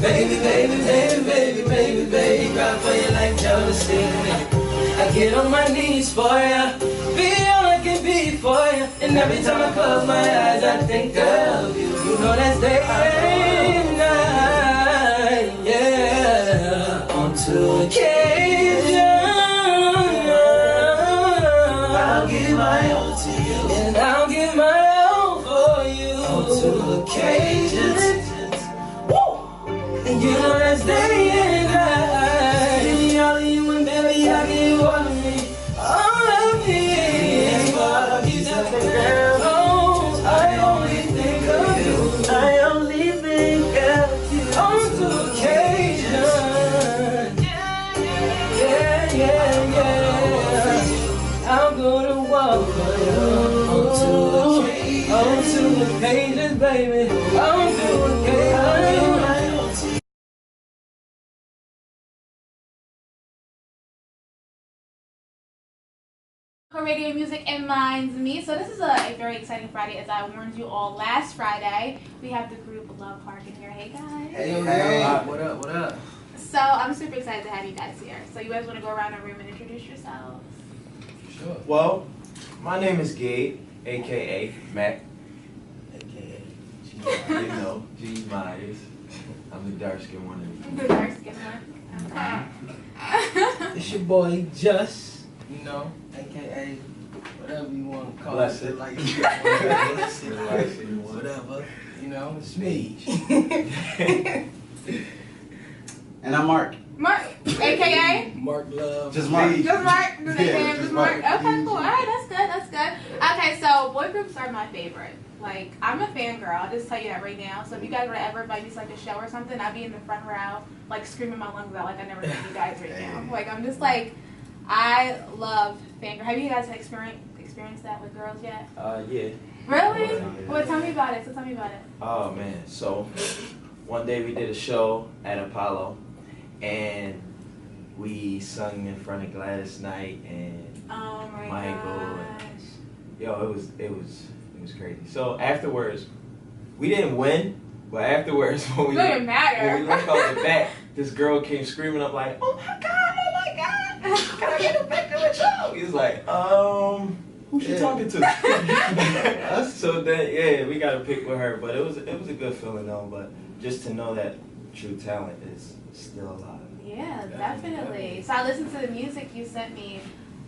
Baby, baby, baby, baby, baby, baby, cry for you like jealousy. I get on my knees for ya, be all I can be for ya. And every time I close my eyes, I think of you. You know that's day and night, yeah. Onto occasion, I'll give my all to you, and I'll give my all for you. Onto occasions, and you know that's day and night. Give me all of you and baby, I give you all of me. All of me. That's what you said, girl. Oh, I only think of you. I only think of you. On two occasions. Yeah, yeah, yeah. I'll go to war for you. On two occasions, baby. On two occasions. Radio music and minds me. So this is a very exciting Friday, as I warned you all last Friday. We have the group Love Parq in here. Hey guys. Hey, what up, what up? So I'm super excited to have you guys here. So you guys want to go around the room and introduce yourselves? Sure. Well, my name is Gabe, aka Mac, aka you know, G Myers. I'm the dark skinned one of these. The dark skin one. Okay. It's your boy Just, You know, aka whatever you want to call Blessed. it, like whatever. You know, it's me. And I'm Mark. Mark, aka? Mark Love. Just Mark. Just Mark. Just Yeah, just Mark. Okay, cool. All right, that's good. That's good. Okay, so boy groups are my favorite. Like, I'm a fangirl. I'll just tell you that right now. So if you guys were to ever invite me to like a show or something, I'd be in the front row, like screaming my lungs out, like I never met you guys right now. Like, I'm just like, I love fangirl. Have you guys experienced that with girls yet? yeah. Really? Yeah. Well, tell me about it. So tell me about it. Oh man, so one day we did a show at Apollo, and we sung in front of Gladys Knight and Oh my Michael. gosh. Yo, it was crazy. So afterwards, we didn't win, but afterwards when we Doesn't matter. when we looked out the back, this girl came screaming up like, "Oh my God! Oh my God! Can I get a picture with you?" He's like, who's she talking to? So then, yeah, we got a pic with her, but it was a good feeling though. But just to know that true talent is still alive. Yeah, definitely. So I listened to the music you sent me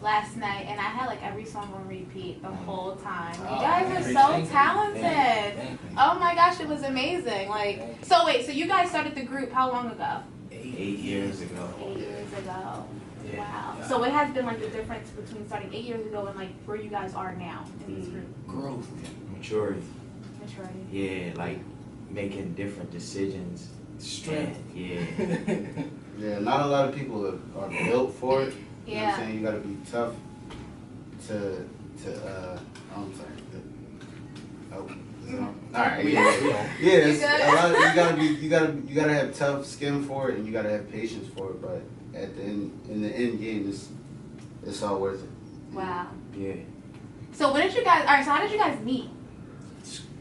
last night, and I had like every song on repeat the whole time. You guys are so talented. Oh my gosh, it was amazing. Like, so wait, so you guys started the group how long ago? 8 years ago. 8 years ago. Yeah. Wow. So what has been like the difference between starting 8 years ago and like where you guys are now in this group? Growth. Maturity. Maturity. Yeah, like making different decisions. Strength. Yeah. Yeah, not a lot of people are built for it. You know what Yeah. I'm saying? You gotta be tough I'm sorry. Alright, yeah. Yeah, it's a lot you gotta have tough skin for it, and you gotta have patience for it, but at the end, in the end game, it's all worth it. Wow. Yeah. So when did you guys, alright, so how did you guys meet?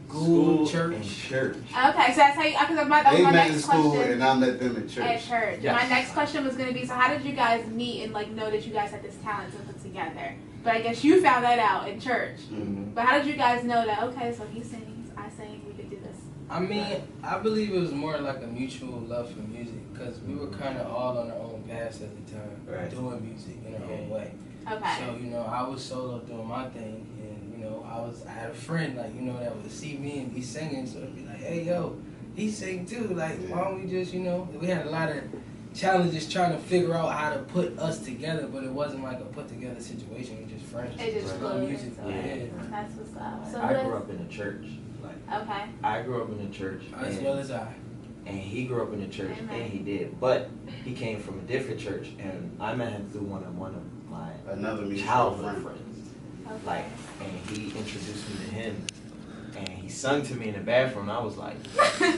School, church. And church. Okay, so that's how you, because that was They my met in next school, question. and I met them at church. At church. Yes. My next question was going to be, so how did you guys meet and like know that you guys had this talent to put together? But I guess you found that out in church. Mm-hmm. But how did you guys know that, okay, so he sings, I sing, we could do this? I mean, I believe it was more like a mutual love for music, because we were kind of all on our own paths at the time, Right. doing music in our own way. Okay. So, you know, I was solo doing my thing, and, you know, I had a friend, like, you know, that would see me and be singing, so it'd be like, hey, yo, he sing too, like, why don't we just, you know, we had a lot of challenges trying to figure out how to put us together, but it wasn't like a put together situation, we were just friends. It just Right. flowed Music, into it. yeah. That's what's up. So I grew up in the church. Like Okay. I grew up in the church. As well as I. And he grew up in the church, Amen. and he did. But he came from a different church, and I met him through one of my Another mutual childhood friend. friends. Okay. Like, and he introduced me to him, and he sung to me in the bathroom. And I was like,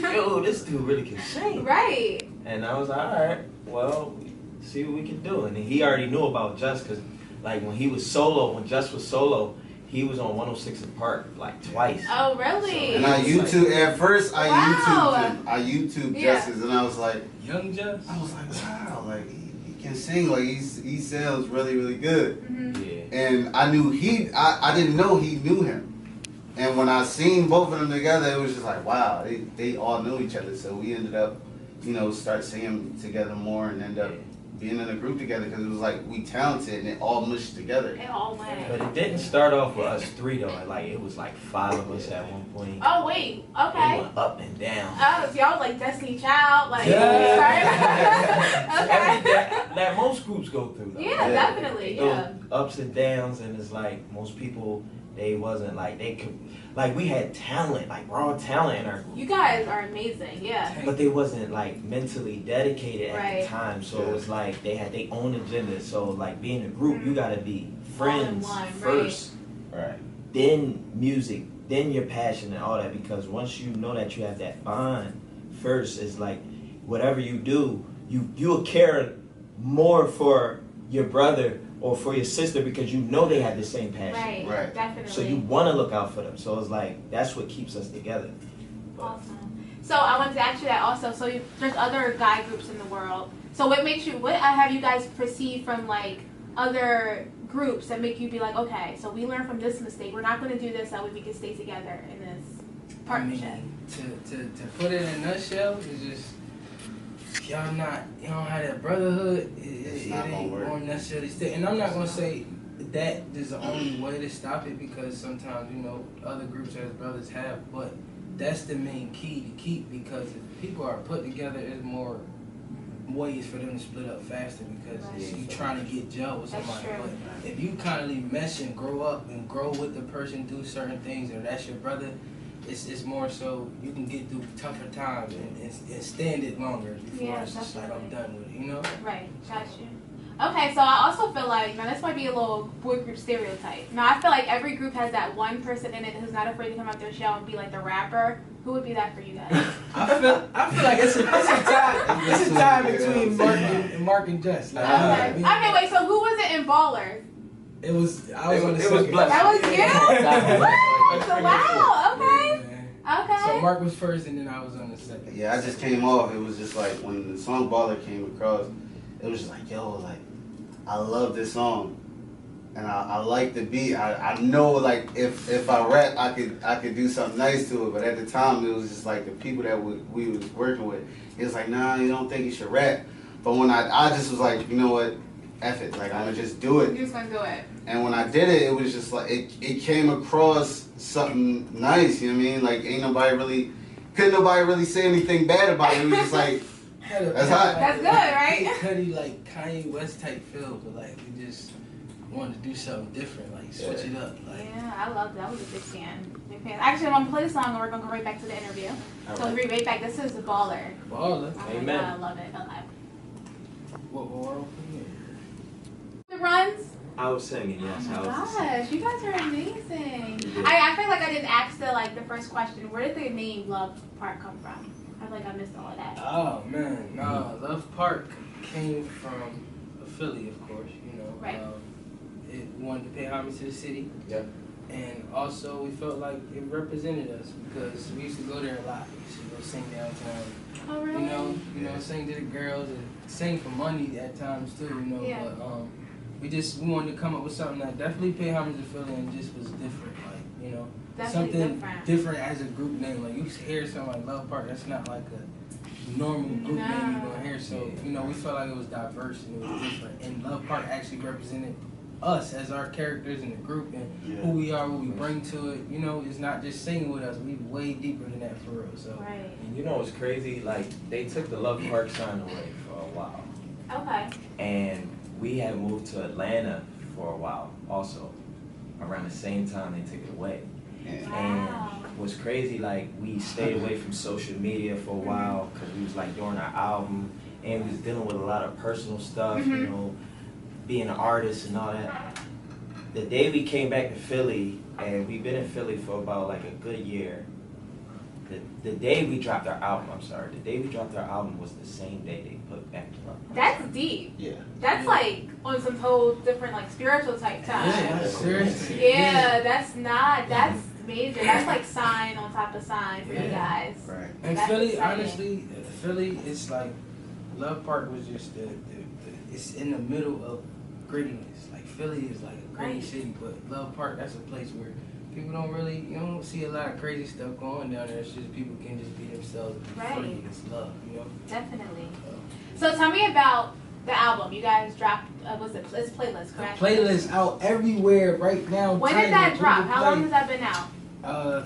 yo, this dude really can sing. Right. And I was like, all right, well, see what we can do. And he already knew about Just, because like when he was solo, when Just was solo, he was on 106 in Park like twice. Oh, really? And I YouTube at first. I Wow. YouTube Yeah. Justice, and I was like, Young Just. I was like, wow, like he can sing, like he sounds really really good. Mm-hmm. Yeah. And I knew I didn't know he knew him. And when I seen both of them together, it was just like, wow, they all knew each other. So we ended up, start singing together more and end up being in a group together because it was like we talented and it all mushed together. It all went. But it didn't start off with us three though. Like it was like 5 of us at one point. Oh, wait. It Okay. went up and down. Oh, so y'all like Destiny Child? Like, Yeah. okay. That most groups go through though. Yeah, definitely. Those Yeah. ups and downs, and it's like most people, they wasn't like they could, like we had talent, like raw talent in our group. You guys are amazing. Yeah. But they wasn't like mentally dedicated at Right. the time, so it was like they had their own agenda. So like being a group, you gotta be friends All in one, first, Right. then music, then your passion and all that. Because once you know that you have that bond first, it's like whatever you do, you'll care more for your brother or for your sister because you know they have the same passion. Right. Right. Definitely. So you want to look out for them. So it's like that's what keeps us together. Awesome. So I wanted to ask you that also. So there's other guy groups in the world. So what have you guys perceived from like other groups that make you be like, okay, so we learned from this mistake. We're not going to do this. That way we can stay together in this partnership. To put it in a nutshell, it's just if you don't have that brotherhood, it not gonna ain't work. going to necessarily stay. And I'm not gonna say that is the only way to stop it because sometimes other groups as brothers have, but that's the main key to keep because if people are put together, there's more ways for them to split up faster because Right. you trying to get gel with That's somebody. true. But if you constantly mesh and grow up and grow with the person, do certain things, and that's your brother, it's more so you can get through tougher times and stand it longer before Yeah, it's just like I'm definitely. done with it, Right. Got you. Okay, so I also feel like, now this might be a little boy group stereotype. Now I feel like every group has that one person in it who's not afraid to come out their shell and be like the rapper. Who would be that for you guys? I feel like it's a tie between Mark and Jess. Like, Okay. Okay, wait, so who was it in Ballers? It was on the It was second. Bless. That was you? What? So wow, okay. Yeah. So Okay. Mark was first and then I was on the second. Yeah, I just came off. It was just like when the song Baller came across, it was just like, yo, like I love this song. And I like the beat. I know like if I rap I could do something nice to it, but at the time it was just like the people that we was working with, it was like, nah, you don't think you should rap. But when I just was like, you know what, F it, like I'm gonna just do it. You're just gonna do it. And when I did it, it was just like it came across something nice, you know what I mean? Like couldn't nobody really say anything bad about it. It was just like that's hot. That's good, right? Cuddy like Kanye West type feel, but like we just wanted to do something different, like switch it up. Like Yeah, I love that. I was a big fan. Big fan. Actually, I'm gonna play the song and we're gonna go right back to the interview. So we'll be right back. This is Baller. Baller. Oh my Amen. God, I love it. Okay. What world? The runs. I was singing, yes. Oh I my was gosh, you guys are amazing. You did. I feel like I didn't ask the first question. Where did the name Love Park come from? I feel like I missed all of that. Oh man, no. Love Park came from Philly, of course. Right. It wanted to pay homage to the city. Yep. And also, we felt like it represented us because we used to go there a lot. We used to go sing downtown. Oh really? You know, sing to the girls and sing for money at times too. Yeah. But we wanted to come up with something that definitely paid homage to Philly and just was different. Like, Definitely something different as a group name. Like you hear something like Love Park, that's not like a normal group name you're gonna hear. So we felt like it was diverse and it was different. And Love Park actually represented us as our characters in the group and who we are, what we bring to it. It's not just singing with us. We way deeper than that for real. So Right. And you know what's crazy? Like they took the Love Park sign away for a while, Okay. and we had moved to Atlanta for a while also. Around the same time they took it away. Wow. And what's crazy, like we stayed away from social media for a while because we was like doing our album and we was dealing with a lot of personal stuff, being an artist and all that. The day we came back to Philly, and we've been in Philly for about like a good year, the day we dropped our album, the day we dropped our album was the same day they put Back to Love. That's deep. Yeah. That's like on some whole different like spiritual type time. Yeah, seriously. Yeah, that's major. That's like sign on top of sign for you guys. Right. And That's Philly, exciting. honestly, Philly, it's like Love Park was just it's in the middle of grittiness. Like Philly is like a gritty Right. city, but Love Park, that's a place where people don't really, you don't see a lot of crazy stuff going down there. It's just people can just be themselves and be Right. free. It's love, you know. Definitely. So tell me about the album. You guys dropped, it's playlist, The correct? playlist out everywhere right now. When did that drop? How long has that been out?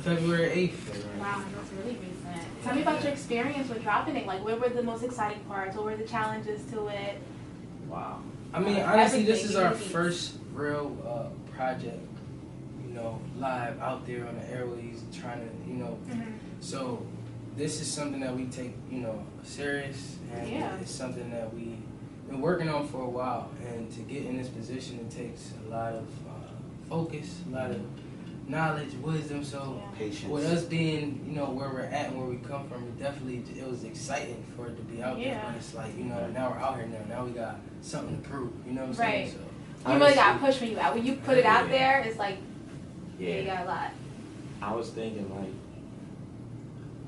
February 8th. Wow, that's really recent. Tell me about your experience with dropping it. Like, what were the most exciting parts? What were the challenges to it? Wow. I mean, honestly, this Everything, is our everything. first real project, you know, live out there on the airways, trying to, you know. So this is something that we take, you know, serious, and Yeah. it's something that we've been working on for a while. And to get in this position, it takes a lot of focus, a lot of knowledge, wisdom. So Patience. with us being, you know, where we're at and where we come from, it was exciting for it to be out there. Yeah. But it's like, you know, now we're out here now. Now we got something to prove. You know what I'm saying? Right. So You really got pushed when you out. When you put it out there, it's like, Yeah. you got a lot. I was thinking like,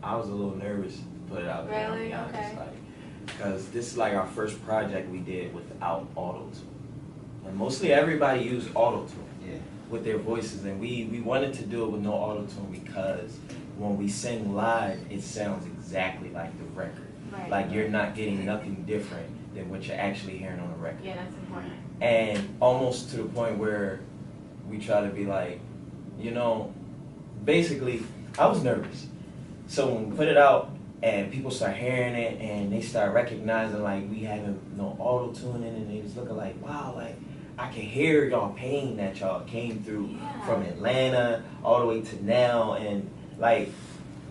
I was a little nervous to put it out there. Really? I'll be honest, Okay. like, because this is like our first project we did without auto-tune. And mostly everybody used auto-tune Yeah. with their voices, and we wanted to do it with no auto-tune because when we sing live, it sounds exactly like the record. Right. Like you're not getting nothing different than what you're actually hearing on the record. Yeah, that's important. And almost to the point where we try to be like, you know, basically, I was nervous. So when we put it out and people start hearing it and they start recognizing like we having no auto-tuning, and they was looking like, wow, like I can hear y'all pain that y'all came through Yeah. from Atlanta all the way to now, and like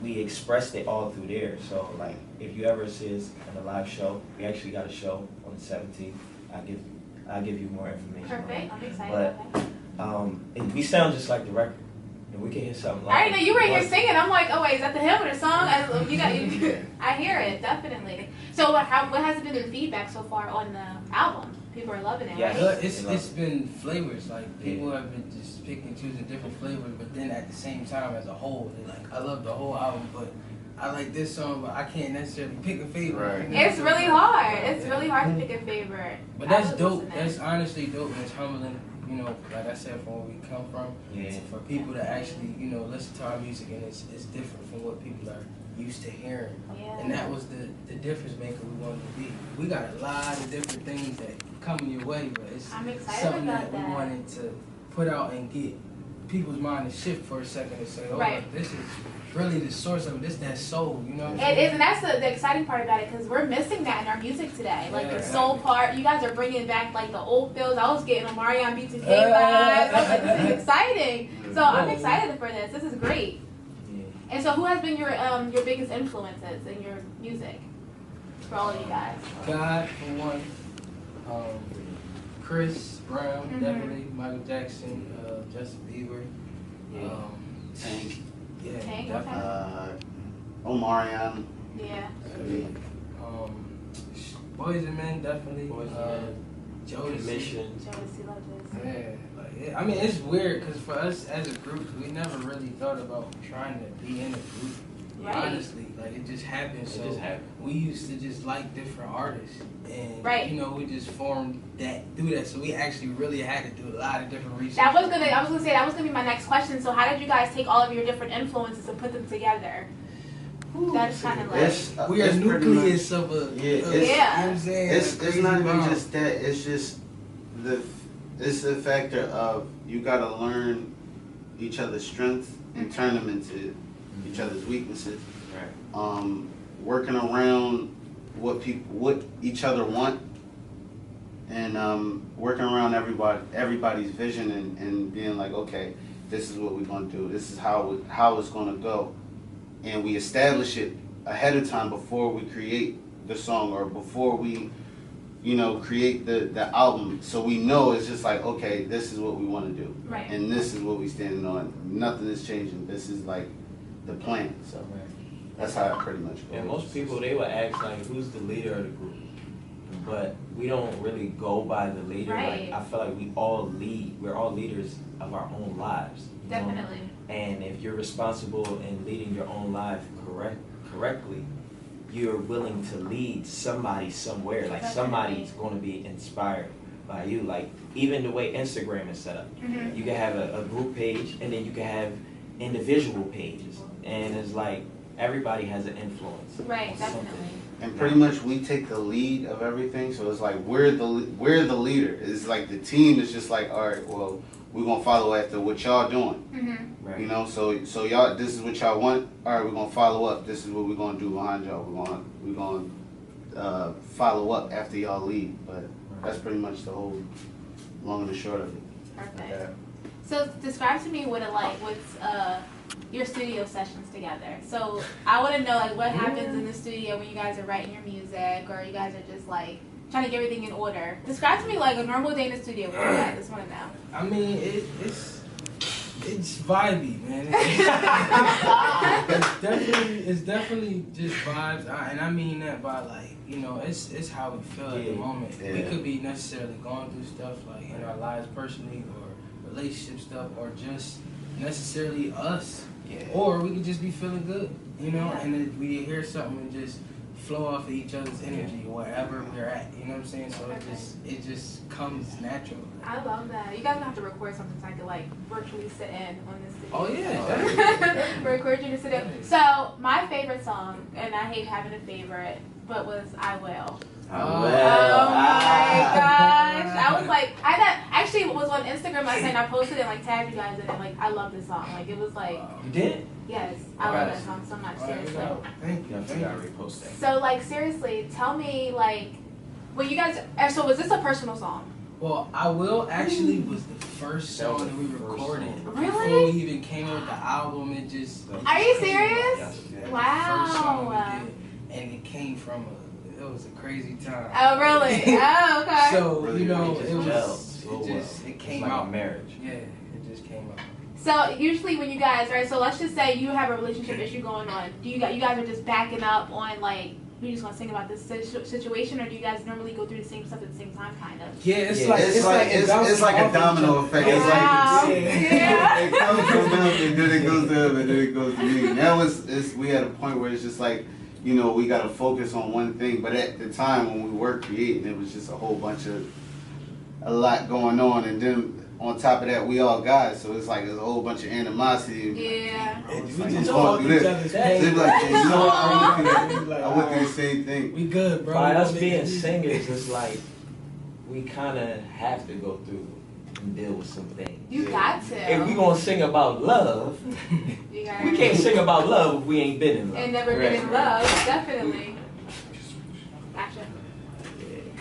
we expressed it all through there. So like if you ever see us in a live show, we actually got a show on the 17th. I'll give you more information. on it. Perfect. I'm excited But about that. and we sound just like the record, and we can hear something like. I didn't know you were here singing. I'm like, oh wait, is that the hymn or the song? I hear it definitely. So what has been the feedback so far on the album? People are loving it, Yes. right? it's been flavors. Like people have been just picking, choosing different flavors, but then at the same time, as a whole, they're like, I love the whole album, but I like this song, but I can't necessarily pick a favorite. Right. You know? It's really hard. It's really hard to pick a favorite. But that's I would dope. listen to That's it. honestly dope, and it's humbling. You know, like I said, from where we come from, Yeah. for people to actually, you know, listen to our music, and it's different from what people are used to hearing. Yeah. And that was the difference maker we wanted to be. We got a lot of different things that come your way, but it's I'm excited something about that we that. wanted to put out and get people's mind to shift for a second and say, oh, Right. this is really the source of it. This that soul, you know what I'm It saying? is, and that's the exciting part about it, because we're missing that in our music today. Like the Yeah. soul part, you guys are bringing back like the old feels. I was getting a Marion B2K vibes. I was like, this is exciting. So I'm excited for this. This is great. Yeah. And so, who has been your biggest influences in your music for all of you guys? God, for one. Chris Brown, Mhm. definitely. Michael Jackson, Justin Bieber. Yeah. Tank. Yeah, Tank, definitely. Omarion. Yeah. Boys and Men, definitely. Boys and Jodeci. Mission. Jodeci Lovers. Yeah, like I mean, it's weird because for us as a group, we never really thought about trying to be in a group. Right. Honestly, like it just happened. It So just happened. we used to just like different artists, and Right. you know, we just formed that through that. So we actually really had to do a lot of different research. I was gonna say that was gonna be my next question. So, how did you guys take all of your different influences and put them together? That's kind of like We are it's pretty nucleus of a. Yeah, of- it's- you know what I'm saying? It's A crazy not even bomb. just that. It's just it's the factor of you gotta learn each other's strengths and turn them into each other's weaknesses. Right. Working around what each other want, and working around everybody's vision, and being like, okay, this is what we're gonna do. This is how it's gonna go, and we establish it ahead of time before we create the song or before we, create the album. So we know it's just like, okay, this is what we want to do, right. and this is what we standing on. Nothing is changing. This is like the plan. So. That's how it pretty much goes. And most people, they would ask, like, who's the leader of the group? But we don't really go by the leader. Right. Like, I feel like we all lead. We're all leaders of our own lives. You know? Definitely. And if you're responsible in leading your own life correctly, you're willing to lead somebody somewhere. Like, somebody's going to be inspired by you. Like, even the way Instagram is set up. Mm-hmm. You can have a group page, and then you can have individual pages. And it's like, everybody has an influence. Right, on definitely. something. And pretty much we take the lead of everything, so it's like we're the leader. It's like the team is just like, all right, well, we're gonna follow after what y'all doing. Mm-hmm. Right. You know, so y'all, this is what y'all want. All right, we're gonna follow up. This is what we're gonna do behind y'all. We're gonna follow up after y'all lead. But that's pretty much the whole long and the short of it. Perfect. Okay. So describe to me what it like with your studio sessions together. So I want to know like what happens in the studio when you guys are writing your music, or you guys are just like trying to get everything in order. Describe to me like a normal day in the studio with you guys. I just want to know. I mean, it's vibey, man. It's definitely just vibes, and I mean that by like, you know, it's how we feel at the moment. Yeah. We could be necessarily going through stuff like in our lives personally, or relationship stuff, or just necessarily us, or we could just be feeling good, you know, and then we hear something and just flow off of each other's energy wherever we're at, you know what I'm saying? So it just comes natural. I love that. You guys don't have to record something so I could like virtually sit in on this studio. Oh yeah. Record you to sit in. So my favorite song, and I hate having a favorite, but was I Will. Oh my gosh. I was like, actually was on Instagram last night and I posted it and like tagged you guys in it. Like, I love this song. Like, it was like. You did? Yes. I love that song so much. Seriously. Thank you. I gotta repost that. So, like, seriously, tell me, like, when you guys. So, was this a personal song? Well, I Will actually was the first song that we recorded. Really? Before we even came out with the album, it just. Are you serious? Yeah, Wow. The first song we did, and it came from it was a crazy time. Oh, really? Oh, okay. So, Really, you know, really it came like out. a marriage. Yeah, it just came out. So usually when you guys, right, so let's just say you have a relationship issue going on. Do you guys are just backing up on like, we just want to sing about this situation, or do you guys normally go through the same stuff at the same time, kind of? Yeah, It's like a domino effect. It's Wow. like it comes from them and then it goes to them and then it goes to me. That we had a point where it's just like, you know, we got to focus on one thing. But at the time when we were creating, it was just a lot going on. And then on top of that, we all guys. So it's like there's a whole bunch of animosity. Yeah. We Like, just going fought through each this. other's They be pain. like, you know what? Like, I went through the same thing. We good, bro. By We us gonna being make it. singers, it's like we kind of have to go through and deal with some things. You got to. If we gonna sing about love, You gotta- we can't sing about love if we ain't been in love. And never been in love, definitely. Gotcha.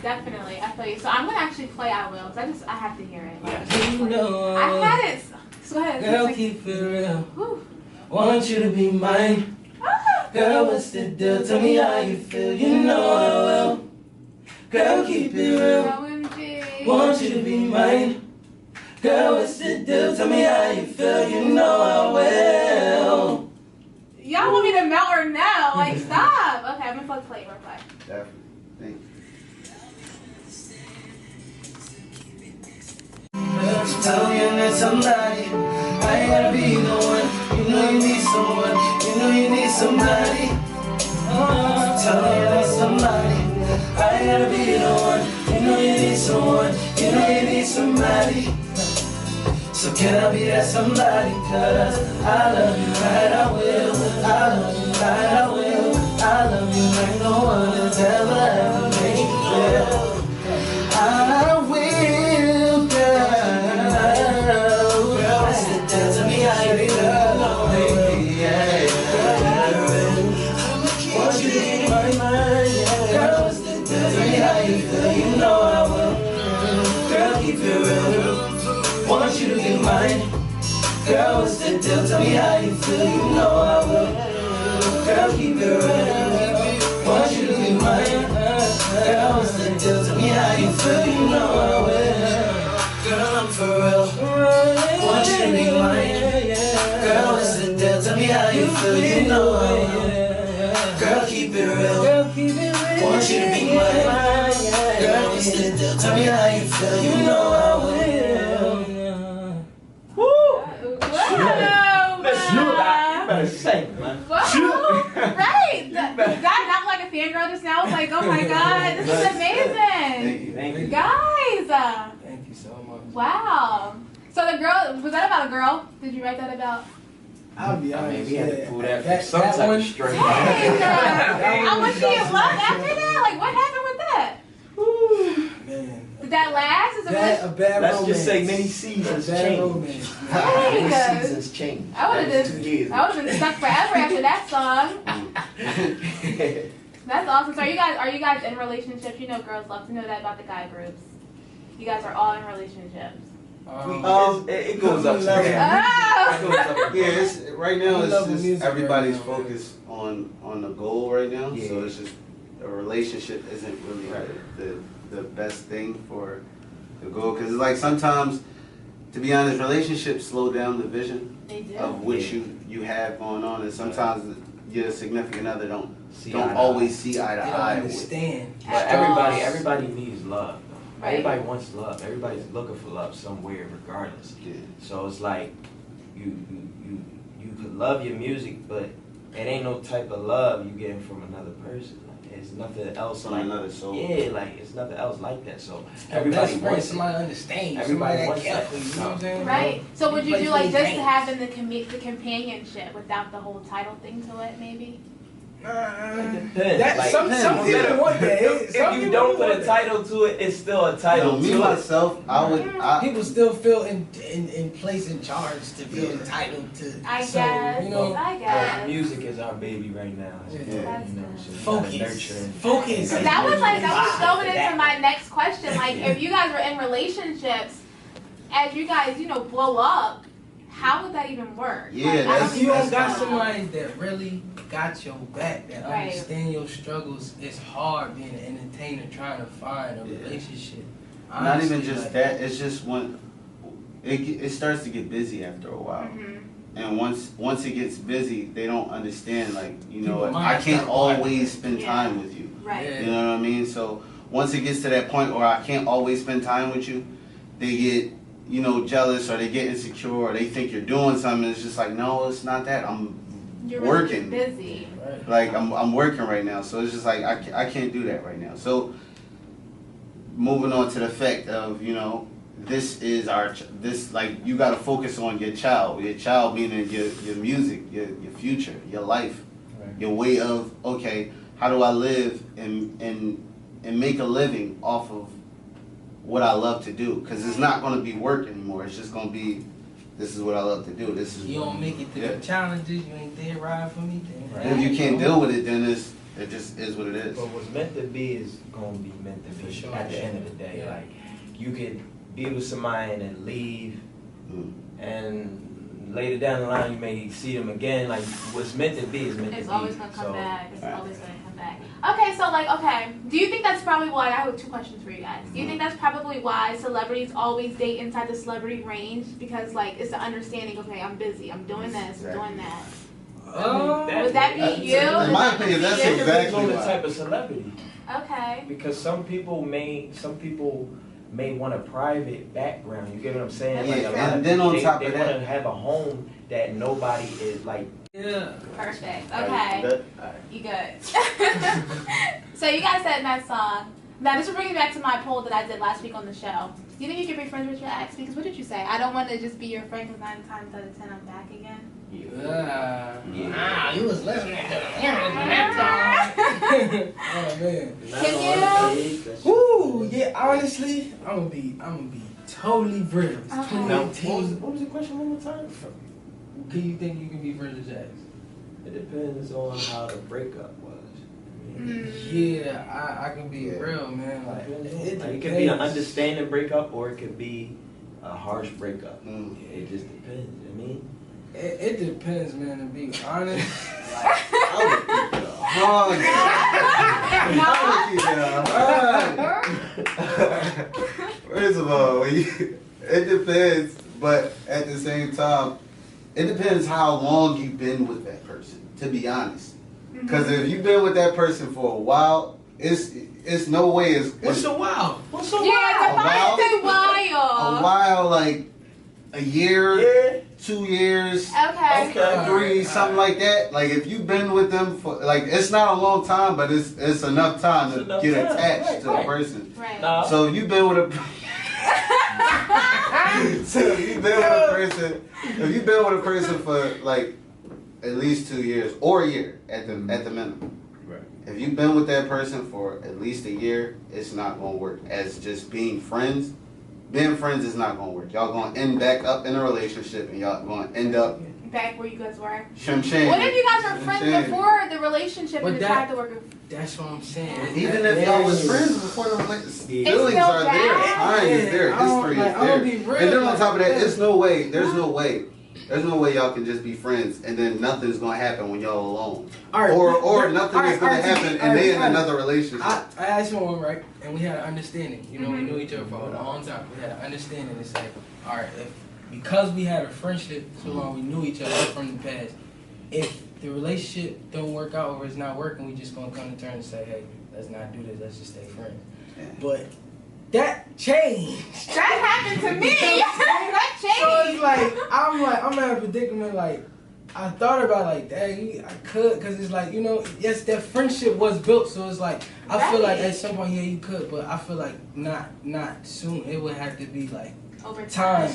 Definitely, I feel you. So I'm gonna actually play I Will, because I have to hear it. Like, You know, I had it. So go ahead. girl, Like, keep it real. whew. Want you to be mine. Ah. Girl, what's the deal? Tell me how you feel. You know I will. Girl, keep it real. OMG. Want you to be mine. Girl, what's the deal? Tell me how you feel. You know I will. Y'all want me to melt or no? Like, stop. Okay, I'm gonna play it real quick. Definitely. Thank you. Tell you that somebody, I ain't gotta be the one. You know you need someone. You know you need somebody. Tell you that somebody, I ain't gotta be the one. You know you need someone. You know you need somebody. So can I be that somebody? 'Cause I love you right, I will. I love you right, I will. I love you like no one has ever made you feel. I will, girl. Sit down, tell me how you feel, baby. Yeah. Want you to be my mind, yeah. Girl, sit down, tell me how you feel. You know I will. Girl, keep it real. Want you to be mine. Girl, sit down, tell me how you feel. You know I will. Girl, keep it real. Want you to be mine. Girl, sit down, tell me how you feel. You know I will. Girl, I'm for real. Want you to be mine. Girl, sit down, tell me how you feel. You know I will. Girl, keep it real. Girl, keep it real. Want you to be mine. Girl, what's the deal? Tell me how you feel. You know I will. Woo! Whoa, Let's shoot. You better sing, man. Whoa, right. That not like a fangirl just now. I was like, oh my god, this is amazing. Thank you. Guys. Thank you so much. Wow. So the girl, was that about a girl? Did you write that about? I'll be I honest. mean, we had to yeah, pull that from some type one, of string. Dang, I was she in love after that? Like, what happened with that? Man. Did that last? Is it A bad Let's romance. just say many seasons A bad changed. romance. Dang. Many seasons changed. I would have That was 2 years. I would have been stuck forever after that song. That's awesome. So are you guys in relationships? You know, girls love to know that about the guy groups. You guys are all in relationships. It goes up to love it. Oh. Yeah, it's, right now We it's love the just music everybody's right now. focused on the goal right now. Yeah. So it's just a relationship isn't really Right. the best thing for the goal, because it's like sometimes, to be honest, relationships slow down the vision They do. of what you have going on, and sometimes your significant other don't See eye to always see eye to They don't eye with. understand. But everybody needs love. Though. Right. Everybody wants love. Everybody's looking for love somewhere, regardless. Yeah. So it's like you could love your music, but it ain't no type of love you getting from another person. Like, it's nothing else From like another soul. Yeah, like it's nothing else like that. So Everybody everybody wants somebody it. understands. Everybody Somebody wants that that. careful, you know what I'm saying? Right. So would you Everybody do like plays just games. having the companionship without the whole title thing to it, maybe? It depends. That, Like, some people want that. if you don't put a title to it, it's still a title Me to it. myself, People still feel in place in charge to feel entitled to. I so, guess. You know, I guess. Music is our baby right now. So, Yeah. you know, That's so good. we gotta Focus. nurture and- Focus. That was going into my next question. Like, if you guys were in relationships, as you guys, blow up, how would that even work? Yeah, Like, I that's- If you don't got even- somebody that really got your back, that Right. understand your struggles, it's hard being an entertainer trying to find a Yeah. relationship. not even Honestly, just like, that. It's just when it starts to get busy after a while. Mhm. And once it gets busy, they don't understand, like, People I mind can't start always spend Yeah. time with you. Right. Yeah. You know what I mean? So once it gets to that point where I can't always spend time with you, they get, jealous, or they get insecure, or they think you're doing something. It's just like, no, it's not that. I'm You're really working. busy. Right. Like, I'm working right now. So it's just like, I can't do that right now. So moving on to the fact of, this is like, you got to focus on your child meaning your music, your future, your life, Right. your way of, okay, how do I live and make a living off of what I love to do? Because it's not going to be work anymore. It's just going to be, this is what I love to do. This is You don't make it through Yeah. the challenges, you ain't there riding for me. Then Right. And if you can't deal with it, then it just is what it is. But what's meant to be is gonna be meant to be For sure. at the end of the day. Yeah. Like you could be with somebody and then leave, Mm. and later down the line you may see them again. Like what's meant to be is meant to be. It's always gonna come So, back. It's Right. always gonna come back. Okay, so do you think that's probably why? I have 2 questions for you guys. Do you think that's probably why celebrities always date inside the celebrity range? Because it's the understanding. Okay, I'm busy. I'm doing this. I'm doing that. Would that be you? In my opinion, that's It depends exactly on the why. type of celebrity. Okay. Because some people may want a private background. You get what I'm saying? Yeah, Like a lot and of then on they, top they of want that- to have a home that nobody is like. Yeah. Perfect. Like, Okay. that- You good. So you guys said in that song. Now this will bring me back to my poll that I did last week on the show. Do you think you can be friends with your ex? Because what did you say? I don't want to just be your friend because 9 times out of 10 I'm back again. You was listening to that Oh man. Can you? Woo, yeah, honestly, I'm gonna be totally real. It's Okay. Now, 2018. what was the question one more time? Can you think you can be friends with your ex? It depends on how the breakup was. Yeah, I can be Yeah. real, man. Like, It could be an understanding breakup or it could be a harsh breakup. Mm. It just depends. I mean, It depends, man. To be honest, First of all, it depends, but at the same time, it depends how long you've been with that person, to be honest. Because if you've been with that person for a while, it's no way What's a while? What's a while? Yeah, define a while. a while, like a year, 2 years, Okay. 3, something like that. Like if you've been with them for like, it's not a long time, but it's enough time to get attached to the person. Right. Nah. So you've been with a so you've been with a person. If you've been with a person for like at least 2 years or a year at the minimum. Right. If you've been with that person for at least a year, it's not gonna work. As just being friends, being friends is not gonna work. Y'all gonna end back up in a relationship, and y'all gonna end up Back where you guys were. shim. What if you guys were friends before the relationship and decided to work? That's what I'm saying. Even if y'all was friends before the relationship, feelings still are there, bad. time is there, history is there. Be real, And then on top of that, there's no way y'all can just be friends and then nothing's gonna happen when y'all alone. Or nothing is gonna happen and they in another relationship. I asked one, right, and we had an understanding. You know, we knew each other for a long time. We had an understanding. It's like, all right, because we had a friendship so long, we knew each other from the past. If the relationship don't work out or it's not working, we just gonna come to terms and say, hey, let's not do this. Let's just stay friends. Yeah. But that changed. That happened to me. That changed. So it's like I'm in a predicament. Like I thought about like, dang, I could, cause it's like, you know, yes, that friendship was built. So it's like I feel like at some point, yeah, you could, but I feel like not soon. It would have to be like over time,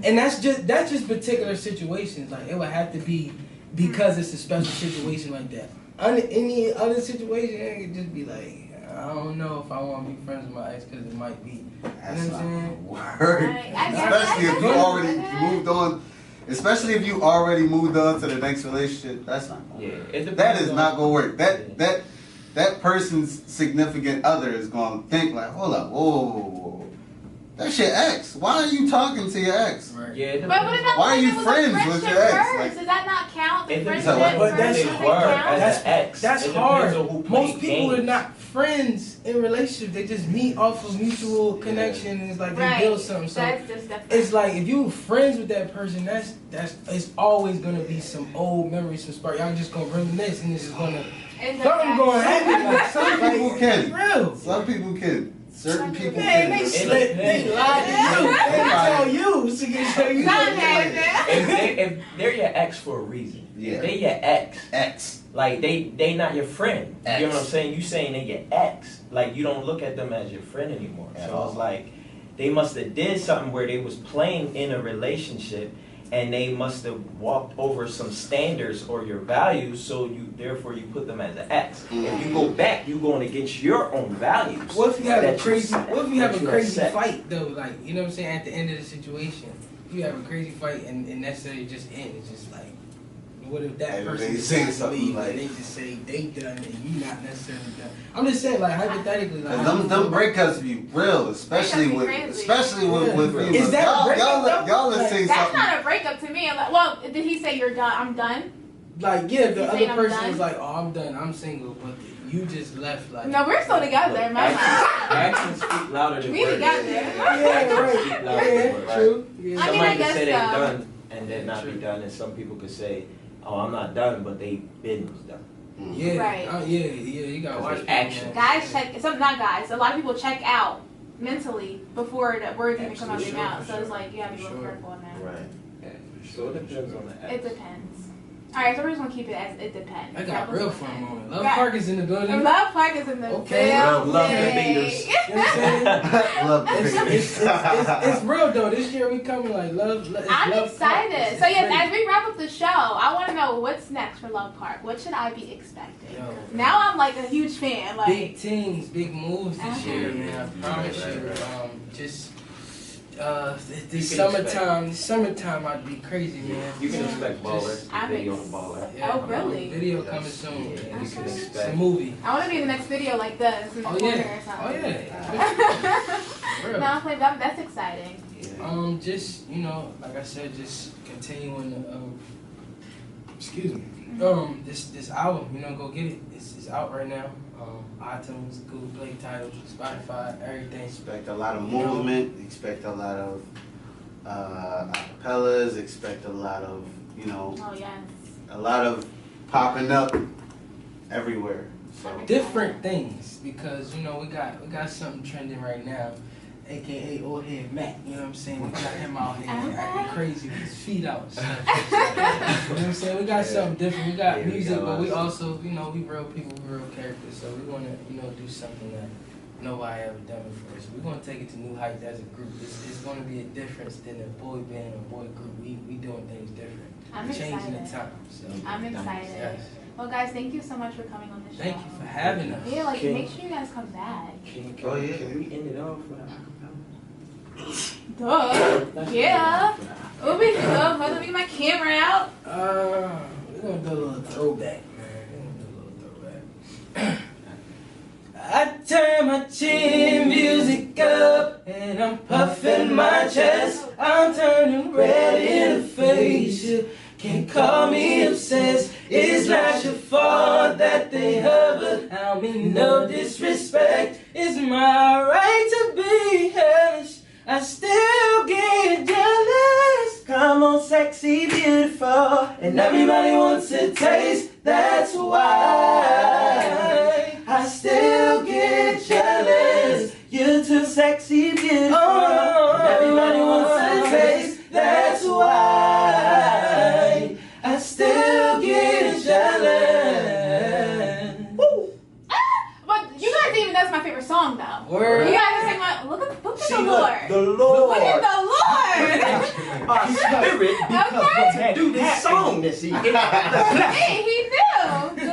and that's just particular situations. Like it would have to be because it's a special situation like that. Any other situation, it could just be like, I don't know if I want to be friends with my ex because it might be. That's You know what I'm saying? word. Especially if you already moved on. Especially if you already moved on to the next relationship. That's not gonna work. That is not gonna work. That person's significant other is gonna think like, hold up, whoa. That's your ex. Why are you talking to your ex? Right. Yeah. But what about Why are you it was a friends with friendship your ex? first? Like- Does that not count? The It friendship depends on But that's first they doesn't were count? as an ex. That's It depends hard. on who played Most people are games. not friends in relationships. They just meet off of mutual connection. And it's like they Right. build something. So That's just different. it's like if you friends with that person, that's it's always gonna be some old memories, some spark. Y'all just gonna reminisce, and it's just gonna something gonna happen. Like Some people can. Real. Some people can. Certain people Man, can. they slick. They lie to you. They tell you so you can show you. Something something. happened. If they're your ex for a reason, Yeah. if they your ex, Ex. like they not your friend. Ex. You know what I'm saying? You saying they your ex, like you don't look at them as your friend anymore. At So all. it's like they must have did something where they was playing in a relationship, and they must have walked over some standards or your values. So therefore you put them as an ex. If you go back, you going against your own values. What if you have a that crazy? What if you have that a crazy accept. fight though? Like you know what I'm saying? At the end of the situation, if you have a crazy fight and necessarily just end, it's just like, what if that And person they decides say to something leave like- and they just say they done and you not necessarily done? I'm just saying, like hypothetically, like Them breakups be real, especially Breakups be with crazy. females. Is that a breakup, y'all though? let's say That's something. not a breakup to me. I'm like, well, did he say you're done? I'm done. like yeah, the You other saying I'm person done? was like, oh, I'm done, I'm single, but you just left like. No, we're still together. in my mind. Actions speak louder than We words. together. Yeah, right. Yeah, true. Yeah. I mean, Somebody I could guess say they so. done and then not be done, and some people could say, "Oh, I'm not done," but they been done. Yeah, Right. yeah, you gotta Because watch they people, action. man. Guys check. Some not guys. A lot of people check out mentally before the words even come out of their Sure, mouth. So sure. it's like you have to be a little Sure. careful on that. Right. So it depends on the It depends. All right, so we're just gonna keep it as it depends. I got That was real one for a thing. moment. Love Right. Park is in the building. Love Park is in the Okay. building. Love debaters. You know what I'm saying? Love It's real though. This year we coming like love. It's I'm Love Park. excited. It's So yes, great. as we wrap up the show, I want to know what's next for Love Park. What should I be expecting? Yo. Now I'm like a huge fan. Like Big teams, big moves this year, man. I promise Right, you. right. Just You this can summertime, I'd be crazy, man. You can expect baller. Just- I'm Video ex- on baller. Oh, really? Video coming soon. Yeah, man. you can It's a expect. movie. I want to be in the next video like this in the Oh corner yeah. or Oh something. yeah. Real. No, I'm playing that's exciting. Just like I said, just continuing to excuse me. This album, go get it. It's out right now. iTunes, Google Play titles, Spotify, everything. Expect a lot of movement. Expect a lot of acapellas. Expect a lot of Oh yes. a lot of popping up everywhere. So Different things, because you know we got something trending right now, aka Old Head Mac. You know what I'm saying? We got him out here acting crazy with his feet out. So, you know what I'm saying? We got something different. We got music, but we also, you know, we real people, we real characters. So we want to, you know, do something that nobody ever done before. So we're gonna take it to new heights as a group. It's gonna be a difference than a boy band or boy group. We doing things different. I'm Changing excited. the times. So. I'm excited. Yes. Well, guys, thank you so much for coming on the show. Thank you for having us. Yeah, like, Can- make sure you guys come back. Can yeah. Can we end it off with an acapella? Duh. Yeah. It would be good. Hold on, get my camera out. We're gonna do a little throwback, man. We're gonna do a little throwback. I turn my chin music up and I'm puffing my chest. I'm turning red in the face. You can call me obsessed. It's not your fault that they hover. I mean no disrespect. It's my right to be hellish. I still get jealous. Come on, sexy, beautiful, and everybody wants to taste. That's why I still get jealous. You're too sexy, beautiful, and everybody wants to taste. That's why I still get jealous. Woo. But you guys didn't even, that's my favorite song, though. Word. You guys sing my, look at the Lord. The Lord. Look at the Lord. Our spirit because to do this song that she He knew.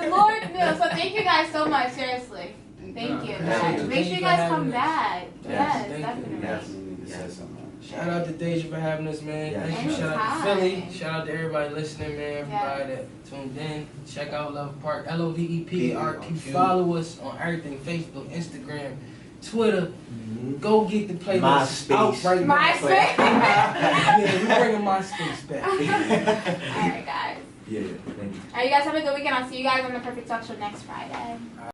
The Lord knew. So thank you guys so much, seriously. Thank you, guys. Make sure you guys come back. Yes, thank you. definitely. definitely say something. Shout out to Deja for having us, man. Yeah. Thank you. Shout out to Anytime. Philly. Shout out to everybody listening, man. Everybody that tuned in. Check out Love Park, LOVEPARQ. Follow us on everything: Facebook, Instagram, Twitter. Go get the playlist MySpace. out right now. MySpace. Yeah, we're bringing MySpace back. Alright, guys. Yeah, thank you. Alright, you guys have a good weekend. I'll see you guys on the Perfect Talk Show next Friday.